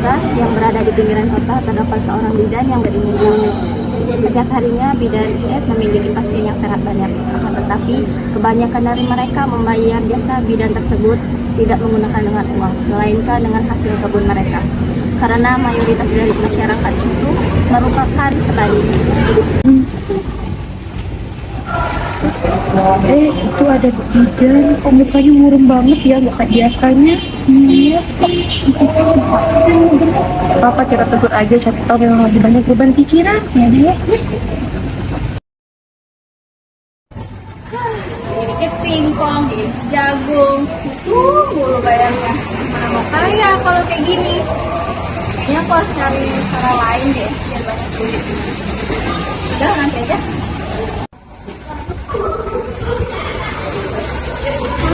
desa yang berada di pinggiran kota terdapat seorang bidan yang berinisial S. Setiap harinya bidan S memiliki pasien yang sangat banyak. Akan tetapi kebanyakan dari mereka membayar jasa bidan tersebut tidak menggunakan dengan uang, melainkan dengan hasil kebun mereka. Karena mayoritas dari masyarakat situ merupakan petani. Itu ada bidan, kok mukanya murung banget ya, nggak kayak biasanya. Iya. Apa kita tegur aja, siapa tahu memang lagi banyak beban pikiran ya dia. Dikit singkong, dikit jagung, itu mulu bayarnya. Mana mau kaya kalau kayak gini? Kayaknya aku harus cari cara lain deh, biar banyak duit. Udah nanti aja.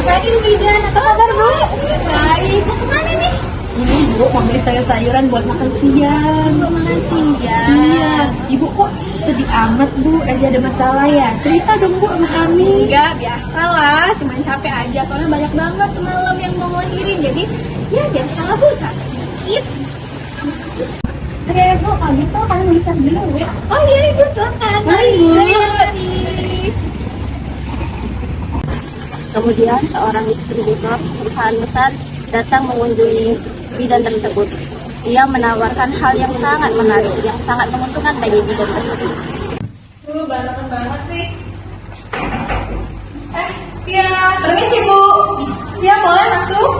Pagi bidan, apa kabar Bu? Baik, mau kemana nih? Ini Bu mau beli sayur-sayuran buat makan siang. Mau makan siang. Iya, Ibu kok sedih amat Bu, lagi ada masalah ya? Cerita dong Bu sama kami. Enggak, biasalah, cuman capek aja. Soalnya banyak banget semalam yang mau ngelahirin. Jadi, ya biasalah Bu, capek dikit. Oke Bu, kalau gitu kalian bisa dulu ya. Oh iya Ibu, silakan. Mari, Bu. Mari. Kemudian seorang distributor perusahaan besar datang mengunjungi bidan tersebut. Ia menawarkan hal yang sangat menarik, yang sangat menguntungkan bagi bidan tersebut. Berantakan banget sih. Iya, permisi Bu. Iya, boleh masuk?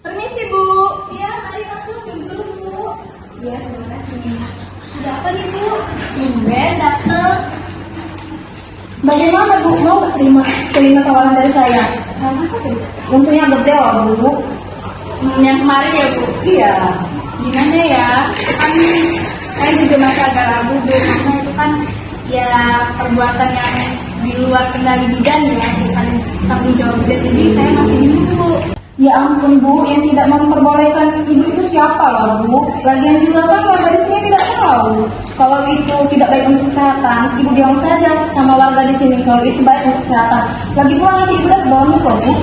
Permisi Bu. Iya, mari masuk dulu Bu. Iya, terima kasih. Ada apa nih Bu? Tumben dateng. Bagaimana Bu, mau nggak terima tawaran dari saya? Untungnya gede loh Bu. Yang kemarin ya Bu? Iya. Gimana ya? Itu kan saya juga masih agak ragu Bu, karena itu kan ya perbuatan yang di luar kendali bidan ya, bukan tanggung jawab bidan. Jadi saya masih bingung Bu. Ya ampun Bu, yang tidak memperbolehkan ibu itu siapa lah Bu? Lagian juga kan warga di sini tidak tahu kalau itu tidak baik untuk kesehatan. Ibu bilang saja sama warga di sini kalau itu baik untuk kesehatan. Lagi pula nanti ibu dapat bonus loh Bu.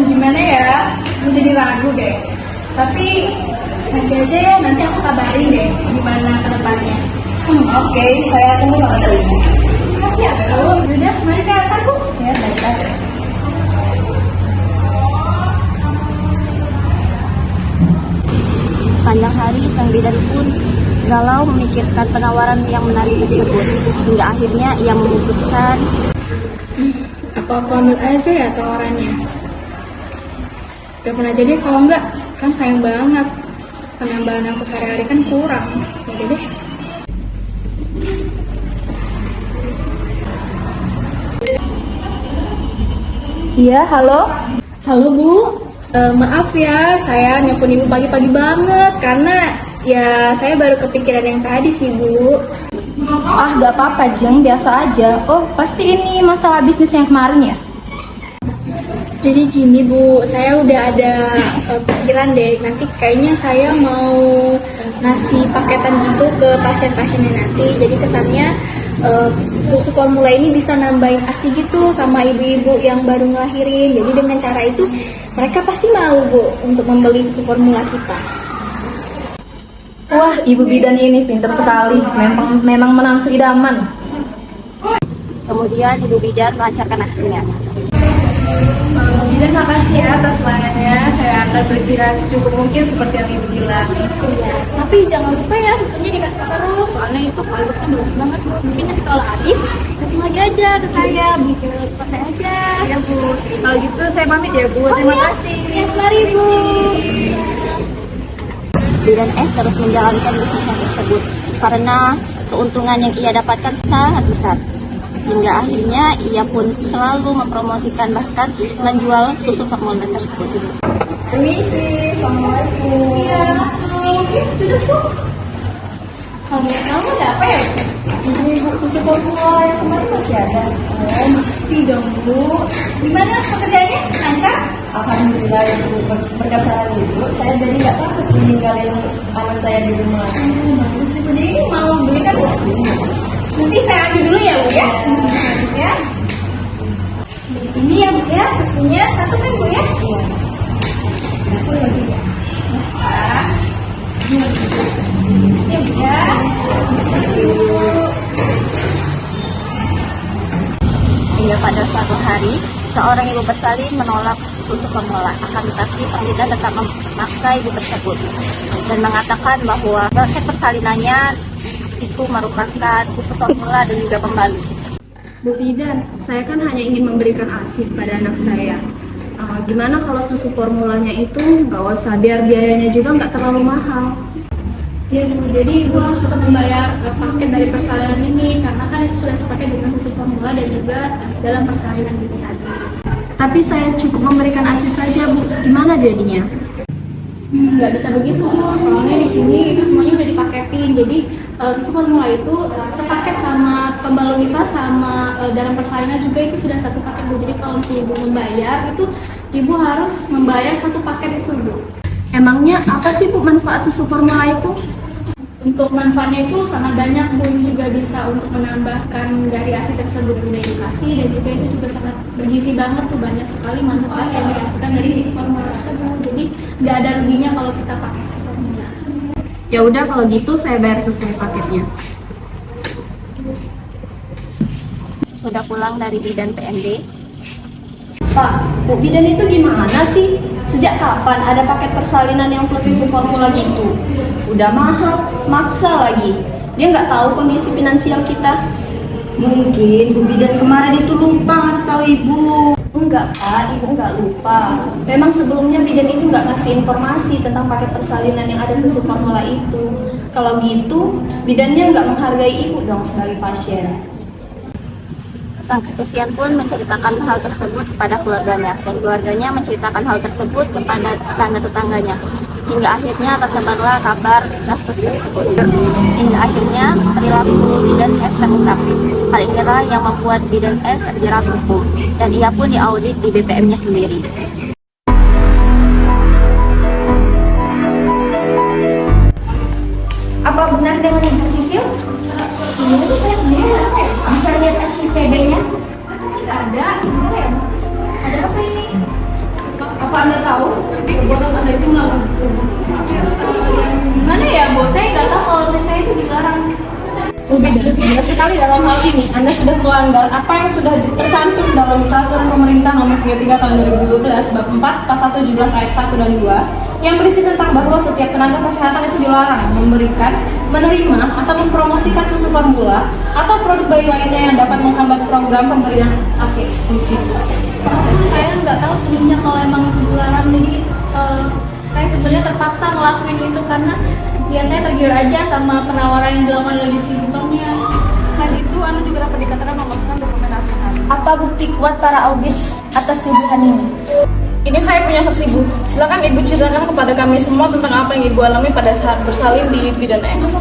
Gimana ya? Aku jadi ragu deh. Tapi nanti aja ya, nanti aku kabarin deh gimana ke depannya. Oke, saya tunggu kabar dari ibu. Makasih ya Bu. Yaudah, mari saya antar Bu. Ya, baik. Sepanjang hari sang bidan pun galau memikirkan penawaran yang menarik tersebut. Hingga akhirnya ia memutuskan Apa aku ambil aja ya tawarannya? Telepon aja deh, kalau enggak kan sayang banget. Penambahan aku sehari-hari kan kurang. Yaudah deh. Iya, halo. Halo Bu, maaf ya saya nelpon Ibu pagi-pagi banget karena ya saya baru kepikiran yang tadi sih Bu. Ah, gak apa-apa Jeng, biasa aja. Oh, pasti ini masalah bisnis yang kemarin ya? Jadi gini Bu, saya udah ada pikiran deh, nanti kayaknya saya mau ngasih paketan gitu ke pasien-pasiennya nanti. Jadi kesannya susu formula ini bisa nambahin ASI gitu sama ibu-ibu yang baru ngelahirin. Jadi dengan cara itu mereka pasti mau Bu untuk membeli susu formula kita. Wah, ibu bidan ini pintar sekali. Memang menantu idaman. kemudian ibu bidan melancarkan aksinya. Bidan makasih ya atas pelayanannya. Saya akan beristirahat secukup mungkin seperti yang Ibu bilang. Iya. Tapi jangan lupa ya susunya dikasih terus. Soalnya itu kualitasnya bagus banget. Mungkin nanti kalau habis datang lagi aja ke saya, bikin ke saya aja. Ya Bu. Kalau gitu saya pamit ya Bu. Terima kasih. Ya, mari Bu. Bidan S terus menjalankan bisnisnya tersebut karena keuntungan yang ia dapatkan sangat besar. Hingga akhirnya ia pun selalu mempromosikan bahkan menjual susu formula tersebut. Permisi, assalamualaikum. Iya, masuk. Duduk Bu. Kamu ada apa ya? Ibu susu formula yang kemarin masih ada. Oh, makasih dong Bu. Gimana pekerjaannya? Lancar? Alhamdulillah Ibu, berkat saran Ibu, saya jadi nggak takut meninggalin anak saya di rumah. Bagus Ibu. Jadi ini mau beli kan Bu? Nanti saya ambil dulu ya Bu ya. Ya. Ini ya Bu ya, susunya satu kan Bu ya? Iya. Satu lagi ya. Hingga pada suatu hari, seorang ibu bersalin menolak susu formula, akan tetapi sang bidan tetap memaksa ibu tersebut dan mengatakan bahwa resep persalinannya itu merupakan susu formula dan juga pembalut. Bu bidan, saya kan hanya ingin memberikan ASI pada anak saya. Gimana kalau susu formulanya itu nggak usah, biar biayanya juga nggak terlalu mahal. Ya Bu, jadi Ibu harus tetap membayar paket dari persalinan ini karena kan itu sudah sepaket dengan susu formula dan juga dalam persalinan ini tadi. Tapi saya cukup memberikan ASI saja Bu, gimana jadinya? Nggak bisa begitu Bu, soalnya di sini itu semuanya udah dipaketin. Jadi susu formula itu sepaket sama pembalut Niva sama dalam persalinan juga itu sudah satu paket Bu. Jadi kalau misalnya Ibu membayar itu Ibu harus membayar satu paket itu Bu. Emangnya apa sih Bu manfaat susu formula itu? Untuk manfaatnya itu sangat banyak Bu, ini juga bisa untuk menambahkan dari ASI tersebut dan edukasi, dan juga itu juga sangat bergizi banget tuh, banyak sekali manfaat yang dirasakan dari susu formula tersebut. Jadi nggak ada ruginya kalau kita pakai susu formula. Ya udah kalau gitu saya bayar sesuai paketnya. Sudah pulang dari bidan PMD. Pak, Bu bidan itu gimana sih? Sejak kapan ada paket persalinan yang plus susu formula gitu? Udah mahal, maksa lagi. Dia nggak tahu kondisi finansial kita. Mungkin Bu Bidan kemarin itu lupa ngasih tahu Ibu. Enggak Pak, Ibu nggak lupa. Memang sebelumnya bidan itu nggak ngasih informasi tentang paket persalinan yang ada susu formula itu. Kalau gitu, bidannya nggak menghargai Ibu dong sebagai pasien. Sang pasien pun menceritakan hal tersebut kepada keluarganya, dan keluarganya menceritakan hal tersebut kepada tetangga-tetangganya. Hingga akhirnya tersebarlah kabar kasus tersebut. Hingga akhirnya perilaku bidan S terungkap. Hal inilah yang membuat bidan S terjerat hukum, dan ia pun diaudit di BPM-nya sendiri. Apa benar dengan Ibu Sisil? Ini tuh saya sendiri Bisa lihat SPP-nya? ada, bener ya? Ada apa ini? Apa Anda tahu perbuatan Anda itu melakukan gimana ya Bu? Saya nggak tahu kalau menurut saya itu dilarang. Bu Bidan, jelas sekali dalam hal ini Anda sudah melanggar apa yang sudah tercantum dalam Peraturan Pemerintah Nomor 33 Tahun 2012 Bab 4 Pasal 17 Ayat 1 dan 2 yang berisi tentang bahwa setiap tenaga kesehatan itu dilarang memberikan, menerima, atau mempromosikan susu formula atau produk bayi lainnya yang dapat menghambat program pemberian ASI eksklusif. Saya nggak tahu sebelumnya kalau emang itu dilarang, jadi saya sebenarnya terpaksa ngelakuin itu karena ya saya tergiur aja sama penawaran yang dilakukan oleh distributornya. Hal itu Anda juga dapat dikatakan memasukkan dokumen asuhan. Apa bukti kuat para audit atas tuduhan ini? Ini saya punya saksi Bu. Silakan Ibu ceritakan kepada kami semua tentang apa yang Ibu alami pada saat bersalin di Bidan S.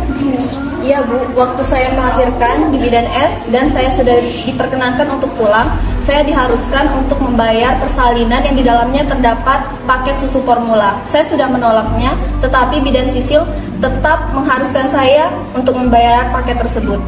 Iya Bu, waktu saya melahirkan di Bidan S dan saya sudah diperkenankan untuk pulang, saya diharuskan untuk membayar persalinan yang di dalamnya terdapat paket susu formula. Saya sudah menolaknya, tetapi Bidan Sisil tetap mengharuskan saya untuk membayar paket tersebut.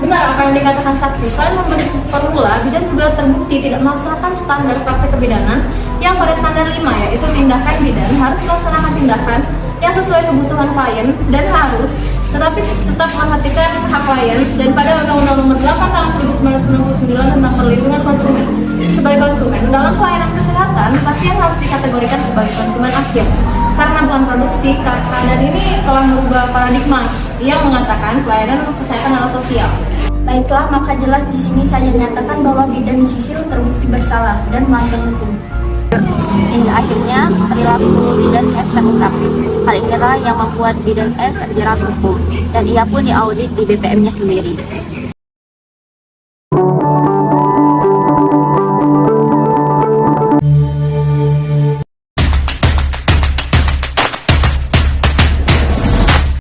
Benar apa yang dikatakan saksi, selain memberi susu formula, bidan juga terbukti tidak melaksanakan standar praktek kebidanan yang pada standar 5, yaitu tindakan bidan harus melaksanakan tindakan yang sesuai kebutuhan klien dan harus tetapi tetap memperhatikan hak klien, dan pada Undang-Undang Nomor 8 Tahun 1999 tentang perlindungan konsumen. Sebagai konsumen dalam pelayanan kesehatan, pasien harus dikategorikan sebagai konsumen akhir karena bukan produksi, dan ini telah merubah paradigma yang mengatakan pelayanan untuk kesehatan adalah sosial. Baiklah, maka jelas di sini saya nyatakan bahwa Bidan Sisil terbukti bersalah dan melanggar hukum. Hingga akhirnya perilaku bidan S terungkap. Hal inilah yang membuat bidan S terjerat hukum, dan ia pun diaudit di BPM-nya sendiri.